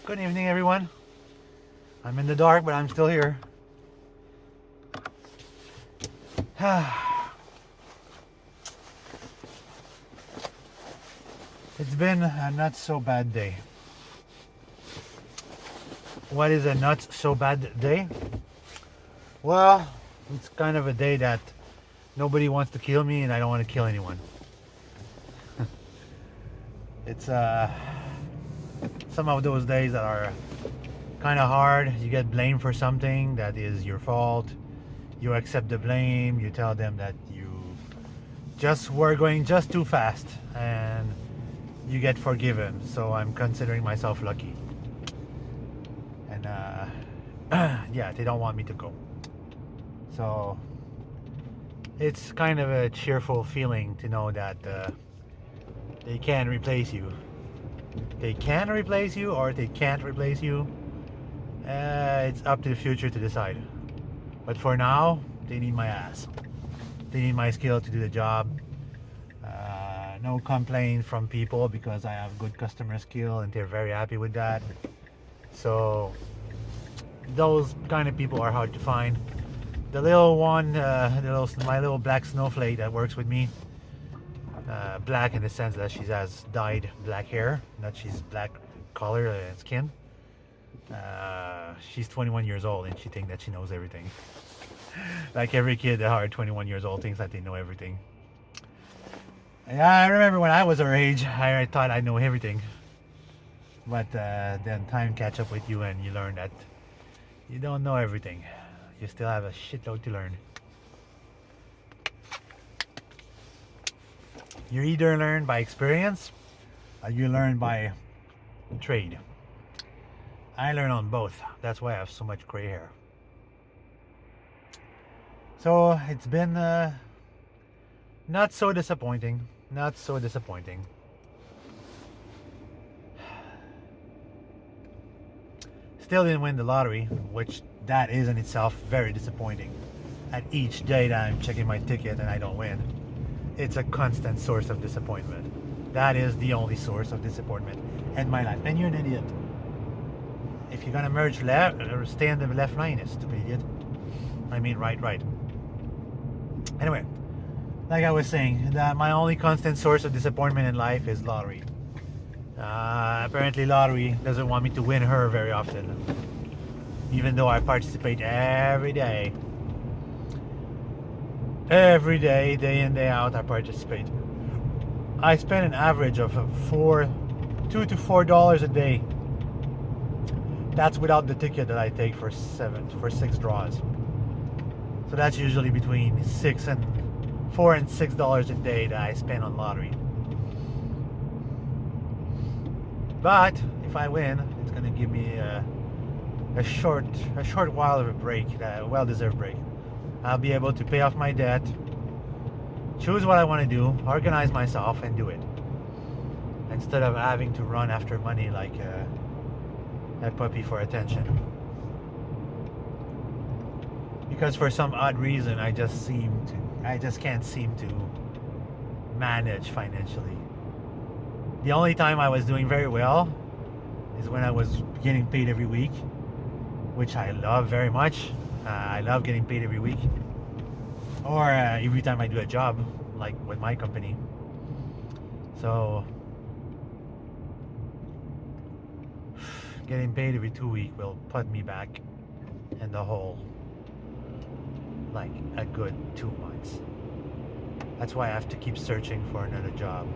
Good evening, everyone. I'm in the dark, but I'm still here. It's been a not so bad day. What is a not so bad day? Well, it's kind of a day that nobody wants to kill me and I don't want to kill anyone. It's some of those days that are kind of hard. You get blamed for something that is your fault. You accept the blame. You tell them that you just were going just too fast and you get forgiven. So I'm considering myself lucky. And yeah, they don't want me to go. So it's kind of a cheerful feeling to know that they can replace you. They can replace you or they can't replace you. It's up to the future to decide. But for now, they need my ass. They need my skill to do the job. No complaint from people because I have good customer skill and they're very happy with that. So those kind of people are hard to find. The little one, my little black snowflake that works with me, black in the sense that she has dyed black hair, not she's black color and skin. She's 21 years old and she thinks that she knows everything. Like every kid that are 21 years old thinks that they know everything. Yeah, I remember when I was her age, I thought I know everything. But then time catch up with you and you learn that you don't know everything. You still have a shitload to learn. You either learn by experience or you learn by trade. I learn on both. That's why I have so much gray hair. So it's been not so disappointing. Not so disappointing. Still didn't win the lottery, which that is in itself very disappointing. At each day that I'm checking my ticket and I don't win, it's a constant source of disappointment. That is the only source of disappointment in my life. And you're an idiot. If you're gonna merge left or stay on the left lane, you stupid idiot. I mean right. Anyway, like I was saying, that my only constant source of disappointment in life is lottery. Apparently lottery doesn't want me to win her very often, even though I participate every day, day in, day out. I participate. I spend an average of $2 to $4 a day. That's without the ticket that I take for 6 draws. So that's usually between $4 and $6 a day that I spend on lottery. But if I win, it's gonna give me a short while of a break, a well-deserved break. I'll be able to pay off my debt, choose what I want to do, organize myself, and do it, instead of having to run after money like a puppy for attention. Because for some odd reason, I just can't seem to manage financially. The only time I was doing very well is when I was getting paid every week, which I love very much. I love getting paid every week, or every time I do a job, like with my company. So getting paid every 2 weeks will put me back in the hole like a good 2 months. That's why I have to keep searching for another job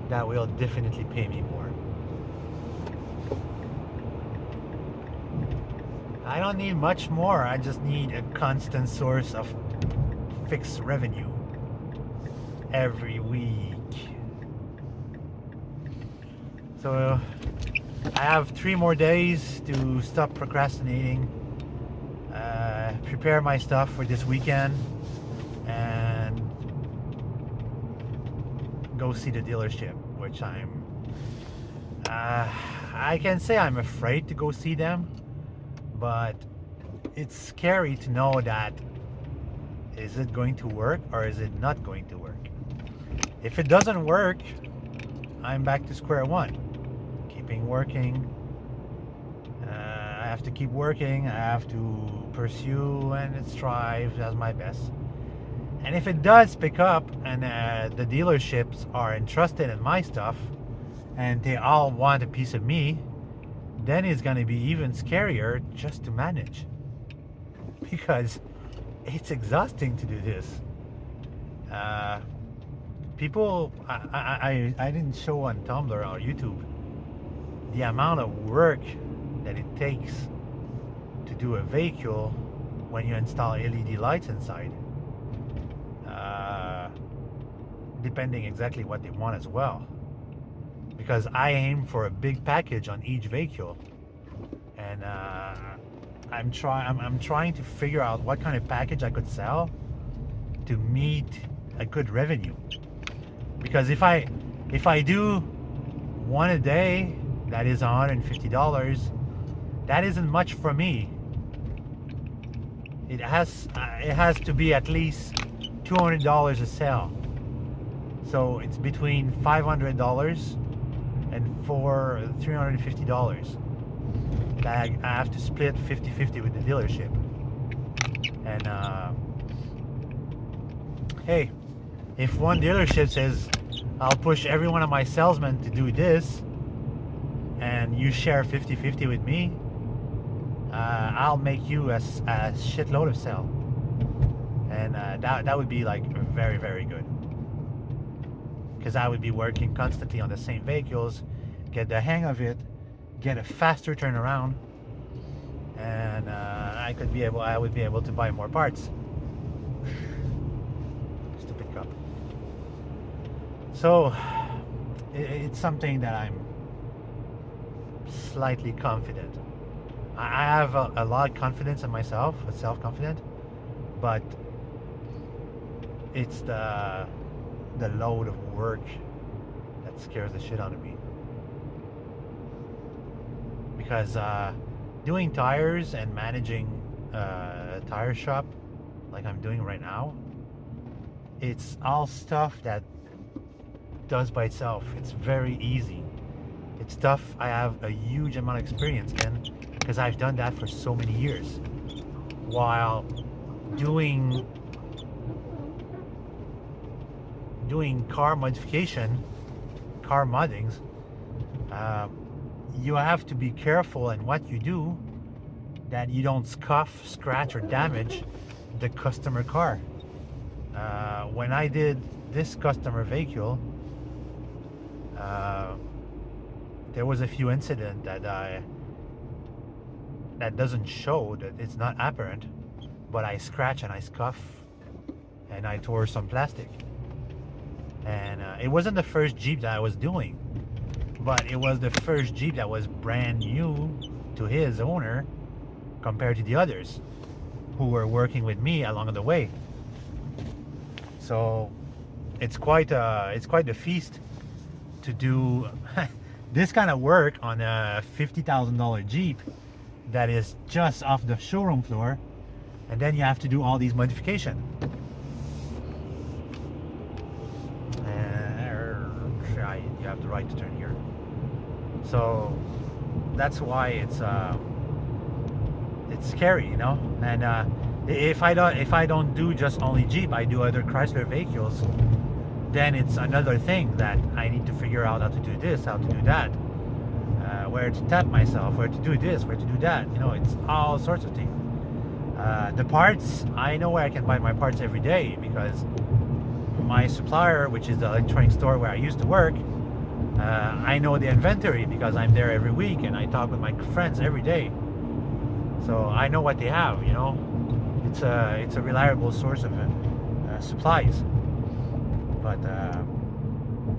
that will definitely pay me more. I don't need much more. I just need a constant source of fixed revenue every week. So I have 3 more days to stop procrastinating, prepare my stuff for this weekend, and go see the dealership, which I can say I'm afraid to go see them, but it's scary to know that is it going to work or is it not going to work. If it doesn't work, I'm back to square one, keeping working have to keep working. I have to pursue and strive as my best. And if it does pick up and the dealerships are interested in my stuff and they all want a piece of me, then it's going to be even scarier just to manage, because it's exhausting to do this. People, I didn't show on Tumblr or YouTube the amount of work that it takes to do a vehicle when you install LED lights inside, depending exactly what they want as well, because I aim for a big package on each vehicle, and I'm trying to figure out what kind of package I could sell to meet a good revenue. Because if I do one a day, that is $150. That isn't much for me. It has to be at least $200 a sale. So it's between $500 and $350 that I have to split 50-50 with the dealership. And hey, if one dealership says, I'll push every one of my salesmen to do this, and you share 50-50 with me, I'll make you a shitload of sale. And that would be like very, very good. Because I would be working constantly on the same vehicles, get the hang of it, get a faster turnaround, and I would be able to buy more parts. Stupid cup. So it's something that I'm slightly confident. I have a lot of confidence in myself, self-confident, but it's the load of work that scares the shit out of me. Because doing tires and managing a tire shop like I'm doing right now, it's all stuff that does by itself. It's very easy. It's stuff I have a huge amount of experience in, because I've done that for so many years. While doing car modification, car moddings, you have to be careful in what you do, that you don't scuff, scratch, or damage the customer car. When I did this customer vehicle, there was a few incidents that doesn't show, that it's not apparent, but I scratch and I scuff and I tore some plastic. And it wasn't the first Jeep that I was doing, but it was the first Jeep that was brand new to his owner compared to the others who were working with me along the way. So it's quite the feast to do this kind of work on a $50,000 Jeep that is just off the showroom floor, and then you have to do all these modifications. You have the right to turn here. So that's why it's scary, you know. And if I don't do just only Jeep, I do other Chrysler vehicles, then it's another thing that I need to figure out how to do this, how to do that, where to tap myself, where to do this, where to do that. You know, it's all sorts of things. The parts, I know where I can buy my parts every day, because my supplier, which is the electronic store where I used to work, I know the inventory because I'm there every week and I talk with my friends every day. So I know what they have, you know. It's a reliable source of supplies. But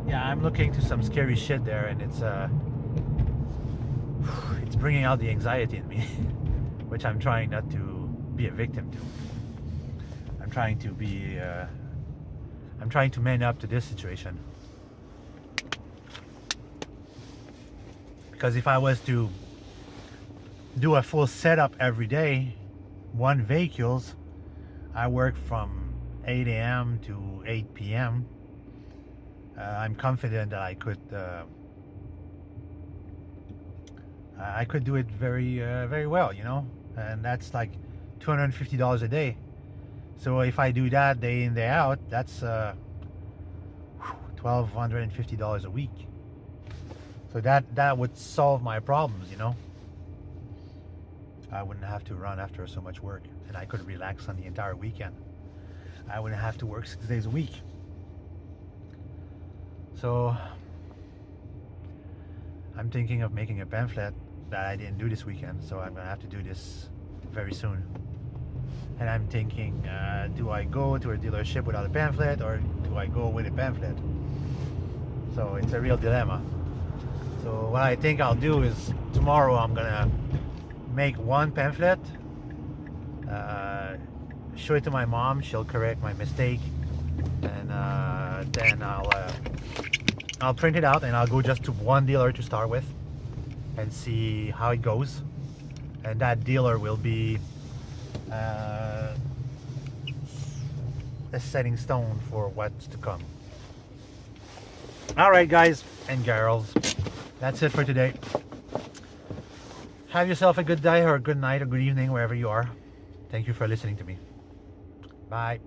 yeah, I'm looking to some scary shit there, and it's bringing out the anxiety in me, which I'm trying not to be a victim to. I'm trying to man up to this situation. Because if I was to do a full setup every day, one vehicles, I work from 8 a.m. to 8 p.m. I'm confident that I could I could do it very well, you know, and that's like $250 a day. So if I do that day in day out, that's $1,250 a week. So that would solve my problems, you know. I wouldn't have to run after so much work, and I could relax on the entire weekend. I wouldn't have to work 6 days a week. So I'm thinking of making a pamphlet that I didn't do this weekend, so I'm gonna have to do this very soon. And I'm thinking, do I go to a dealership without a pamphlet, or do I go with a pamphlet? So it's a real dilemma. So what I think I'll do is tomorrow I'm gonna make one pamphlet, show it to my mom, she'll correct my mistake, and then I'll print it out and I'll go just to one dealer to start with and see how it goes, and that dealer will be a setting stone for what's to come. Alright guys and girls, that's it for today. Have yourself a good day or a good night or good evening wherever you are. Thank you for listening to me. Bye.